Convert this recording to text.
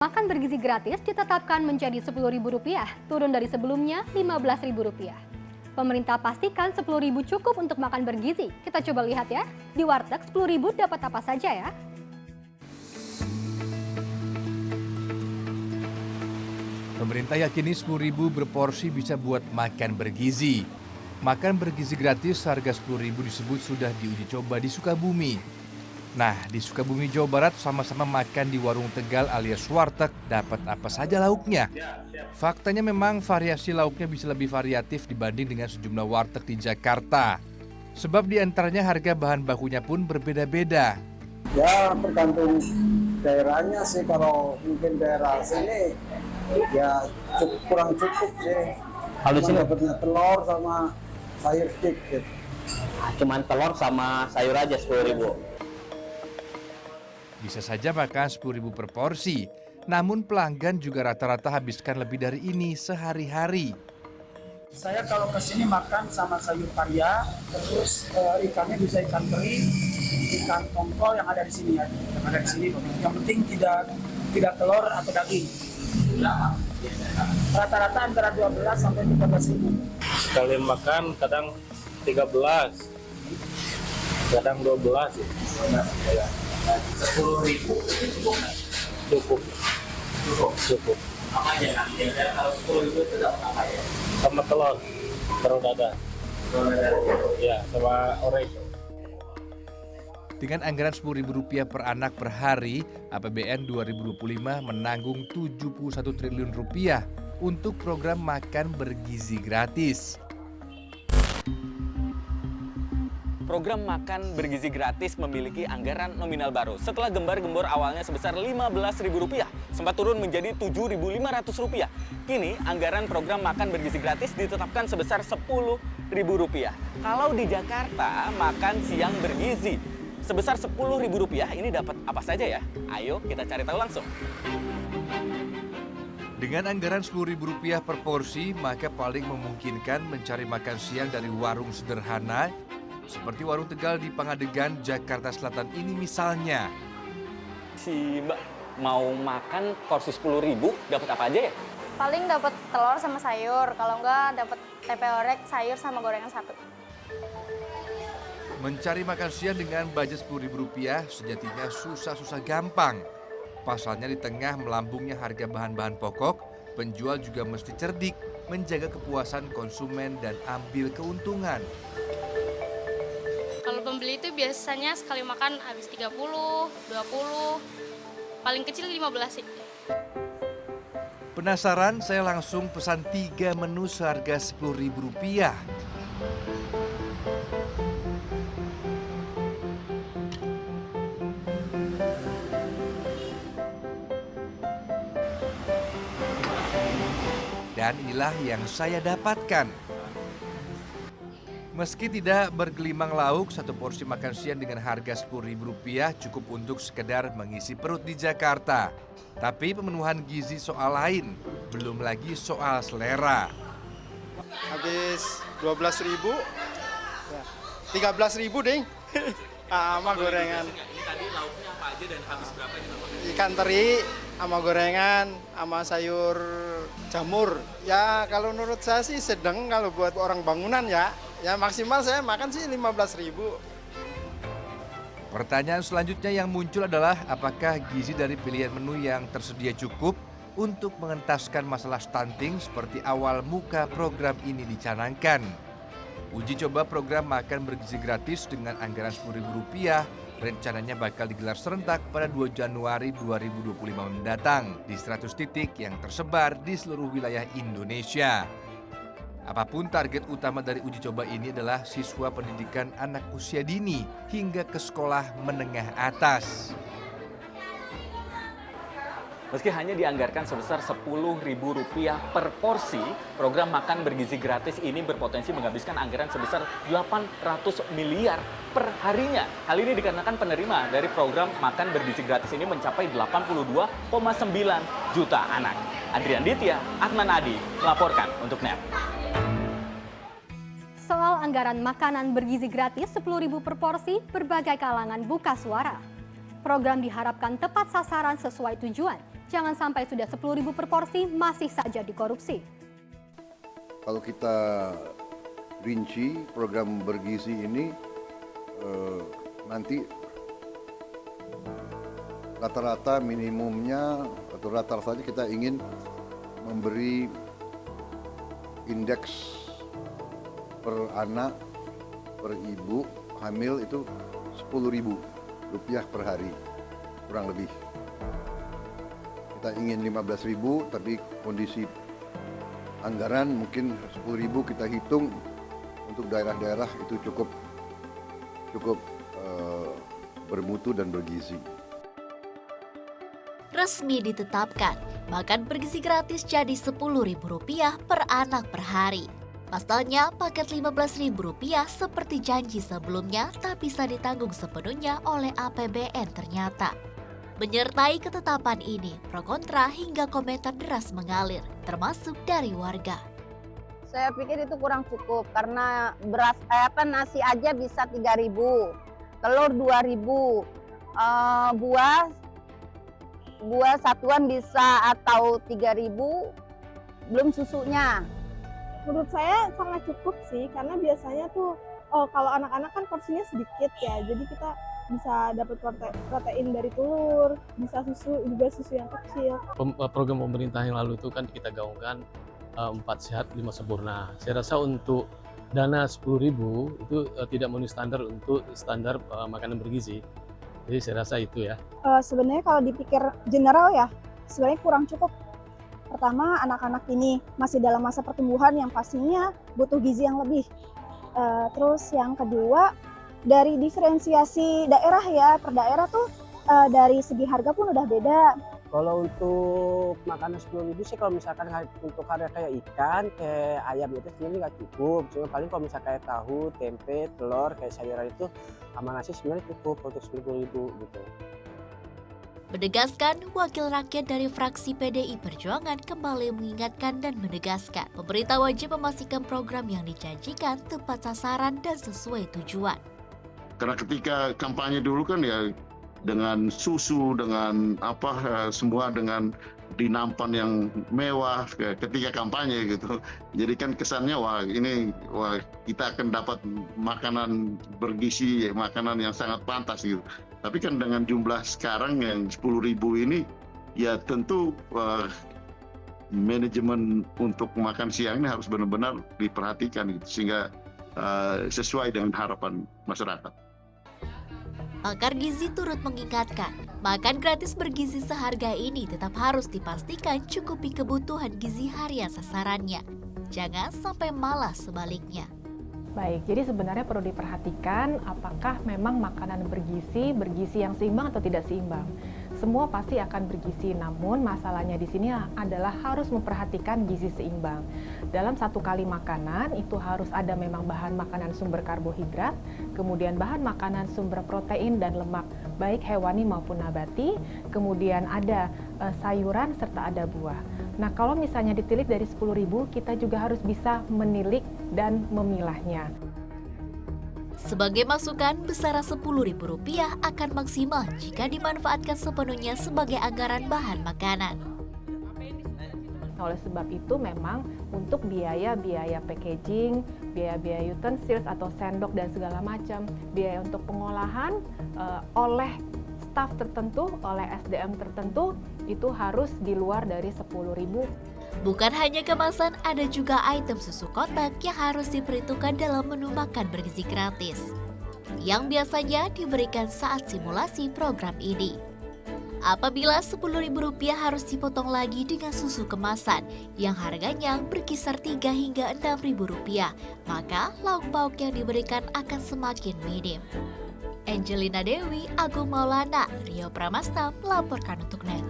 Makan bergizi gratis ditetapkan menjadi Rp10.000, turun dari sebelumnya Rp15.000. Pemerintah pastikan Rp10.000 cukup untuk makan bergizi. Kita coba lihat ya, di warteg Rp10.000 dapat apa saja ya? Pemerintah yakini Rp10.000 berporsi bisa buat makan bergizi. Makan bergizi gratis harga Rp10.000 disebut sudah diuji coba di Sukabumi. Nah, di Sukabumi, Jawa Barat sama-sama makan di warung Tegal alias warteg, dapat apa saja lauknya. Faktanya memang variasi lauknya bisa lebih variatif dibanding dengan sejumlah warteg di Jakarta. Sebab di antaranya harga bahan bakunya pun berbeda-beda. Ya tergantung daerahnya sih, kalau mungkin daerah sini ya kurang cukup sih. Kalau di sini dapatnya telur sama sayur sedikit. cuman telur sama sayur aja 10.000. Bisa saja makan Rp10.000 per porsi, namun pelanggan juga rata-rata habiskan lebih dari ini sehari-hari. Saya kalau ke sini makan sama sayur paria, terus ikannya bisa ikan teri, ikan tongkol yang ada di sini ya, yang ada di sini. Yang penting tidak telur atau daging. Rata-rata antara 12 sampai 13.000. Sekali makan kadang 13, kadang 12 ya. 10.000 Cukup. apa aja nanti kalau 10.000 itu dapat apa ya? Sama telur dadar. Ya, sama orek. Dengan anggaran Rp10.000 per anak per hari, APBN 2025 menanggung Rp71 triliun untuk program makan bergizi gratis. Program makan bergizi gratis memiliki anggaran nominal baru. Setelah gembar-gembor awalnya sebesar Rp15.000, sempat turun menjadi Rp7.500. Kini anggaran program makan bergizi gratis ditetapkan sebesar Rp10.000. Kalau di Jakarta, makan siang bergizi sebesar Rp10.000 ini dapat apa saja ya? Ayo kita cari tahu langsung. Dengan anggaran Rp10.000 per porsi, maka paling memungkinkan mencari makan siang dari warung sederhana seperti warung Tegal di Pangadegan, Jakarta Selatan ini misalnya. Si Mbak mau makan porsi Rp10.000 dapat apa aja ya? Paling dapat telur sama sayur, kalau enggak dapat tempe orek, sayur sama gorengan satu. Mencari makan siang dengan budget Rp10.000 sejatinya susah-susah gampang. Pasalnya di tengah melambungnya harga bahan-bahan pokok, penjual juga mesti cerdik menjaga kepuasan konsumen dan ambil keuntungan. Kalau pembeli itu biasanya sekali makan habis 30, 20, paling kecil 15 sih. Penasaran? Saya langsung pesan 3 menu seharga Rp10.000. Dan inilah yang saya dapatkan. Meski tidak bergelimang lauk, satu porsi makan siang dengan harga Rp10.000 cukup untuk sekedar mengisi perut di Jakarta. Tapi pemenuhan gizi soal lain, belum lagi soal selera. Habis 12.000, ya, 13.000 ding. Sama gorengan. Ini tadi lauknya apa aja dan habis berapa nih? Ikan teri sama gorengan sama sayur jamur. Ya kalau menurut saya sih sedang, kalau buat orang bangunan ya. Ya maksimal saya makan sih 15.000. Pertanyaan selanjutnya yang muncul adalah apakah gizi dari pilihan menu yang tersedia cukup untuk mengentaskan masalah stunting seperti awal muka program ini dicanangkan. Uji coba program makan bergizi gratis dengan anggaran Rp10.000 rencananya bakal digelar serentak pada 2 Januari 2025 mendatang di 100 titik yang tersebar di seluruh wilayah Indonesia. Apapun target utama dari uji coba ini adalah siswa pendidikan anak usia dini hingga ke sekolah menengah atas. Meski hanya dianggarkan sebesar Rp10.000 per porsi, program makan bergizi gratis ini berpotensi menghabiskan anggaran sebesar 800 miliar per harinya. Hal ini dikarenakan penerima dari program makan bergizi gratis ini mencapai 82,9 juta anak. Adrian Ditya, Atman Adi, melaporkan untuk NET. Soal anggaran makanan bergizi gratis Rp10.000 per porsi, berbagai kalangan buka suara. Program diharapkan tepat sasaran sesuai tujuan. Jangan sampai sudah 10.000 per porsi masih saja dikorupsi. Kalau kita rinci program bergizi ini, nanti rata-rata minimumnya atau rata-ratanya kita ingin memberi indeks per anak, per ibu hamil itu Rp10.000 per hari, kurang lebih. Kita ingin 15.000, tapi kondisi anggaran mungkin 10.000 kita hitung untuk daerah-daerah itu cukup bermutu dan bergizi. Resmi ditetapkan, makan bergizi gratis jadi Rp10.000 per anak per hari. Pasalnya, paket Rp15.000 seperti janji sebelumnya tak bisa ditanggung sepenuhnya oleh APBN ternyata. Menyertai ketetapan ini, pro kontra hingga komentar deras mengalir, termasuk dari warga. Saya pikir itu kurang cukup karena beras nasi aja bisa 3.000, telur 2.000, buah satuan bisa atau 3.000, belum susunya. Menurut saya sangat cukup sih, karena biasanya tuh kalau anak-anak kan porsinya sedikit ya, jadi kita bisa dapat protein dari telur, bisa susu yang kecil. Program pemerintah yang lalu itu kan kita gaungkan 4 sehat 5 sempurna. Saya rasa untuk dana 10.000 itu tidak memenuhi standar untuk standar makanan bergizi. Jadi saya rasa itu ya. Sebenarnya kalau dipikir general ya, sebenarnya kurang cukup. Pertama, anak-anak ini masih dalam masa pertumbuhan yang pastinya butuh gizi yang lebih. Terus yang kedua, dari diferensiasi daerah ya, per daerah tuh dari segi harga pun udah beda. Kalau untuk makanan 10.000 sih, kalau misalkan untuk harga kayak ikan, kayak ayam itu sebenarnya nggak cukup. Cuma paling kalau misalkan kayak tahu, tempe, telur, kayak sayuran itu sama nasi sebenarnya cukup untuk 10.000 gitu. Menegaskan, wakil rakyat dari fraksi PDI Perjuangan kembali mengingatkan dan menegaskan pemerintah wajib memastikan program yang dijanjikan tepat sasaran dan sesuai tujuan. Karena ketika kampanye dulu kan ya dengan susu, dengan semua dengan dinampan yang mewah ketika kampanye gitu. Jadi kan kesannya kita akan dapat makanan bergizi, makanan yang sangat pantas gitu. Tapi kan dengan jumlah sekarang yang 10.000 ini, ya tentu manajemen untuk makan siang ini harus benar-benar diperhatikan gitu, sehingga sesuai dengan harapan masyarakat. Pakar gizi turut mengingatkan, makan gratis bergizi seharga ini tetap harus dipastikan cukupi kebutuhan gizi harian sasarannya. Jangan sampai malah sebaliknya. Baik, jadi sebenarnya perlu diperhatikan apakah memang makanan bergizi yang seimbang atau tidak seimbang. Semua pasti akan bergizi, namun masalahnya di sini adalah harus memperhatikan gizi seimbang. Dalam satu kali makanan itu harus ada memang bahan makanan sumber karbohidrat, kemudian bahan makanan sumber protein dan lemak, baik hewani maupun nabati, kemudian ada sayuran serta ada buah. Nah, kalau misalnya ditilik dari 10.000, kita juga harus bisa menilik dan memilahnya. Sebagai masukan, besaran Rp10.000 akan maksimal jika dimanfaatkan sepenuhnya sebagai anggaran bahan makanan. Oleh sebab itu memang untuk biaya-biaya packaging, biaya-biaya utensils atau sendok dan segala macam, biaya untuk pengolahan oleh staf tertentu, oleh SDM tertentu, itu harus di luar dari 10.000. Bukan hanya kemasan, ada juga item susu kotak yang harus diperhitungkan dalam menu makan bergizi gratis, yang biasanya diberikan saat simulasi program ini. Apabila Rp10.000 harus dipotong lagi dengan susu kemasan yang harganya berkisar Rp3 hingga Rp6.000, maka lauk pauk yang diberikan akan semakin minim. Angelina Dewi, Agung Maulana, Rio Pramasta melaporkan untuk NET.